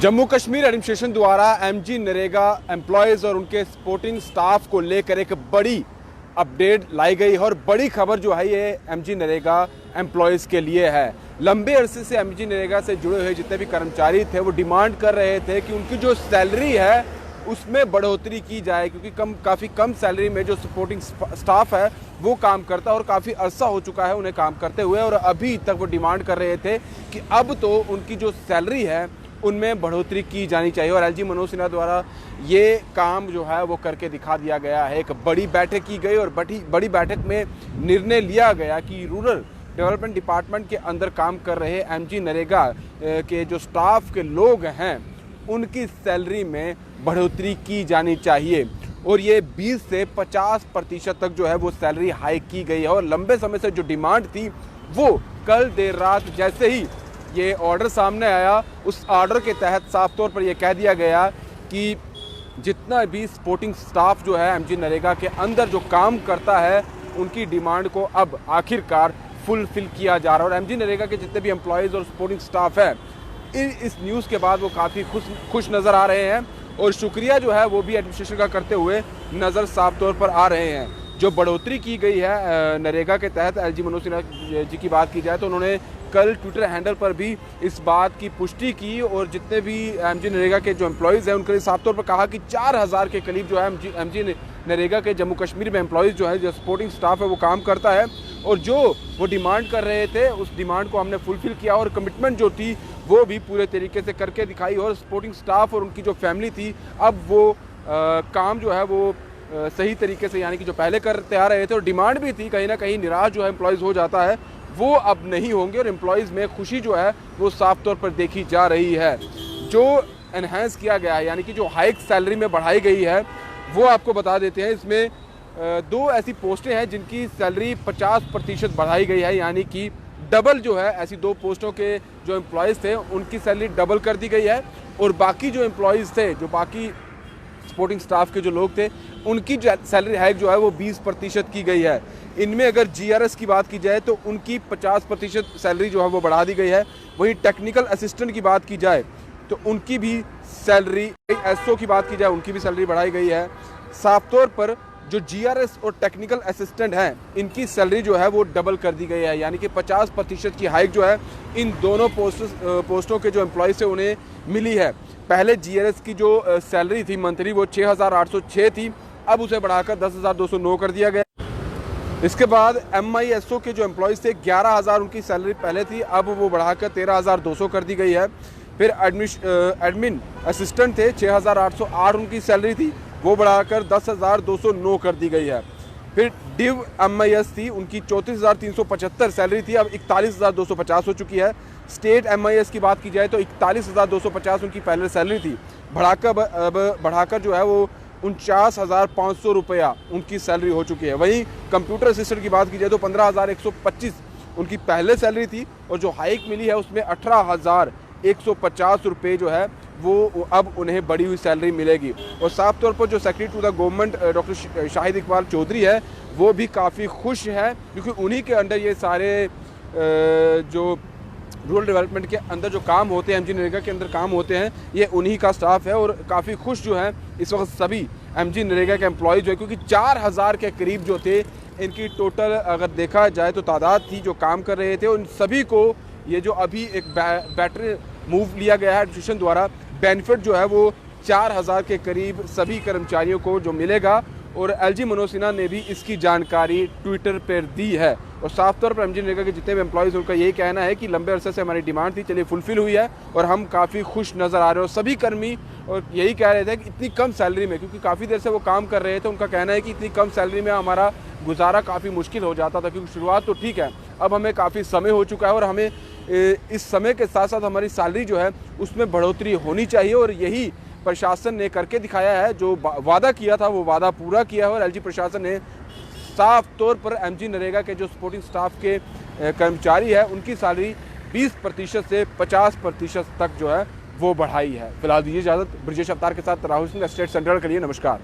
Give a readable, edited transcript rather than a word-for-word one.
Jammu Kashmir administration द्वारा MG NREGA employees और उनके सपोर्टिंग स्टाफ को लेकर एक बड़ी अपडेट लाई गई है और बड़ी खबर जो है ये एमजी नरेगा एम्प्लॉयज़ के लिए है। लंबे अरसे से एमजी नरेगा से जुड़े हुए जितने भी कर्मचारी थे वो डिमांड कर रहे थे कि उनकी जो सैलरी है उसमें बढ़ोतरी की जाए, क्योंकि काफ़ी कम सैलरी में जो सपोर्टिंग स्टाफ है वो काम करता है और काफ़ी अरसा हो चुका है उन्हें काम करते हुए, और अभी तक वो डिमांड कर रहे थे कि अब तो उनकी जो सैलरी है उनमें बढ़ोतरी की जानी चाहिए। और एलजी मनोज सिन्हा द्वारा ये काम जो है वो करके दिखा दिया गया है। एक बड़ी बैठक की गई और बड़ी बैठक में निर्णय लिया गया कि रूरल डेवलपमेंट डिपार्टमेंट के अंदर काम कर रहे एमजी नरेगा के जो स्टाफ के लोग हैं उनकी सैलरी में बढ़ोतरी की जानी चाहिए, और ये 20 से 50% तक जो है वो सैलरी हाइक की गई है। और लंबे समय से जो डिमांड थी वो कल देर रात जैसे ही ये ऑर्डर सामने आया, उस ऑर्डर के तहत साफ तौर पर यह कह दिया गया कि जितना भी सपोर्टिंग स्टाफ जो है एमजी नरेगा के अंदर जो काम करता है उनकी डिमांड को अब आखिरकार फुलफिल किया जा रहा है। और एमजी नरेगा के जितने भी एम्प्लॉयज़ और सपोर्टिंग स्टाफ है इस न्यूज़ के बाद वो काफ़ी खुश नज़र आ रहे हैं, और शुक्रिया जो है वो भी एडमिनिस्ट्रेशन का करते हुए नज़र साफ तौर पर आ रहे हैं। जो बढ़ोतरी की गई है नरेगा के तहत एलजी मनोज सिन्हा जी की बात की जाए तो उन्होंने कल ट्विटर हैंडल पर भी इस बात की पुष्टि की, और जितने भी एमजी नरेगा के जो एम्प्लॉयज़ हैं उनके लिए साफ तौर पर कहा कि 4000 के करीब जो है एमजी नरेगा के जम्मू कश्मीर में एम्प्लॉयज़ जो है जो सपोर्टिंग स्टाफ है वो काम करता है, और जो वो डिमांड कर रहे थे उस डिमांड को हमने फुलफिल किया और कमिटमेंट जो थी वो भी पूरे तरीके से करके दिखाई, और सपोर्टिंग स्टाफ और उनकी जो फैमिली थी अब वो काम जो है वो सही तरीके से, यानी कि जो पहले करते आ रहे थे और डिमांड भी थी, कहीं ना कहीं निराश जो है एम्प्लॉयज़ हो जाता है वो अब नहीं होंगे, और एम्प्लॉयज़ में खुशी जो है वो साफ तौर पर देखी जा रही है। जो एनहेंस किया गया है यानी कि जो हाइक सैलरी में बढ़ाई गई है वो आपको बता देते हैं। इसमें दो ऐसी पोस्टें हैं जिनकी सैलरी 50% बढ़ाई गई है, यानी कि डबल जो है ऐसी दो पोस्टों के जो एम्प्लॉयज़ थे उनकी सैलरी डबल कर दी गई है, और बाकी जो एम्प्लॉयज़ थे जो बाकी सपोर्टिंग स्टाफ के जो लोग थे उनकी सैलरी हाइक जो है वो 20% की गई है। इनमें अगर जीआरएस की बात की जाए तो उनकी 50% सैलरी जो है वो बढ़ा दी गई है। वहीं टेक्निकल असिस्टेंट की बात की जाए तो उनकी भी सैलरी, एसओ की बात की जाए उनकी भी सैलरी बढ़ाई गई है। साफ तौर पर जो जीआरएस और टेक्निकल असिस्टेंट हैं इनकी सैलरी जो है वो डबल कर दी गई है, यानी कि 50% की हाइक जो है इन दोनों पोस्टों के जो एम्प्लॉयज़ से उन्हें मिली है। पहले जीआरएस की जो सैलरी थी मंथली वो 6806 थी, अब उसे बढ़ाकर 10,209 कर दिया गया। इसके बाद एमआईएसओ के जो एम्प्लॉयज़ थे 11,000 उनकी सैलरी पहले थी, अब वो बढ़ाकर 13,200 कर दी गई है। फिर एडमिन असिस्टेंट थे 6,808 उनकी सैलरी थी, वो बढ़ाकर 10,209 कर दी गई है। फिर डिव एमआईएस थी उनकी 34,375 सैलरी थी, अब 41,250 हो चुकी है। स्टेट एमआईएस की बात की जाए तो 41,250 उनकी पहले सैलरी थी, बढ़ाकर जो है वो 49,500 रुपया उनकी सैलरी हो चुकी है। वहीं कंप्यूटर असिस्टेंट की बात की जाए तो 15,125 उनकी पहले सैलरी थी, और जो हाइक मिली है उसमें 18,150 रुपये जो है वो अब उन्हें बढ़ी हुई सैलरी मिलेगी। और साफ तौर पर जो secretary to the government doctor Shahid Iqbal Chaudhry है वो भी काफ़ी खुश है, क्योंकि उन्हीं के अंडर ये सारे जो रूरल डेवलपमेंट के अंदर जो काम होते हैं एमजी नरेगा के अंदर काम होते हैं ये उन्हीं का स्टाफ है, और काफ़ी खुश जो है इस वक्त सभी एमजी नरेगा के एम्प्लॉयज़ जो है, क्योंकि 4000 के करीब जो थे इनकी टोटल अगर देखा जाए तो तादाद थी जो काम कर रहे थे। उन सभी को ये जो अभी एक बेटर मूव लिया गया है एडमिनिस्ट्रेशन द्वारा, बेनिफिट जो है वो 4000 के करीब सभी कर्मचारियों को जो मिलेगा, और एलजी मनोज सिन्हा ने भी इसकी जानकारी ट्विटर पर दी है। और साफ तौर पर एमजी नरेगा के जितने भी एम्प्लॉयज़ उनका यही कहना है कि लंबे अरसे से हमारी डिमांड थी, चलिए फुलफिल हुई है और हम काफ़ी खुश नज़र आ रहे हैं। और सभी कर्मी और यही कह रहे थे कि इतनी कम सैलरी में, क्योंकि काफ़ी देर से वो काम कर रहे थे, उनका कहना है कि इतनी कम सैलरी में हमारा गुजारा काफ़ी मुश्किल हो जाता था, क्योंकि शुरुआत तो ठीक है, अब हमें काफ़ी समय हो चुका है और हमें इस समय के साथ साथ हमारी सैलरी जो है उसमें बढ़ोतरी होनी चाहिए। और यही प्रशासन ने करके दिखाया है, जो वादा किया था वो वादा पूरा किया है। और एलजी प्रशासन ने साफ तौर पर एमजी नरेगा के जो सपोर्टिंग स्टाफ के कर्मचारी है उनकी सैलरी 20% से 50% तक जो है वो बढ़ाई है। फिलहाल दीजिए इजाज़त। ब्रजेश अवतार के साथ राहुल सिंह, स्टेट सेंट्रल के लिए नमस्कार।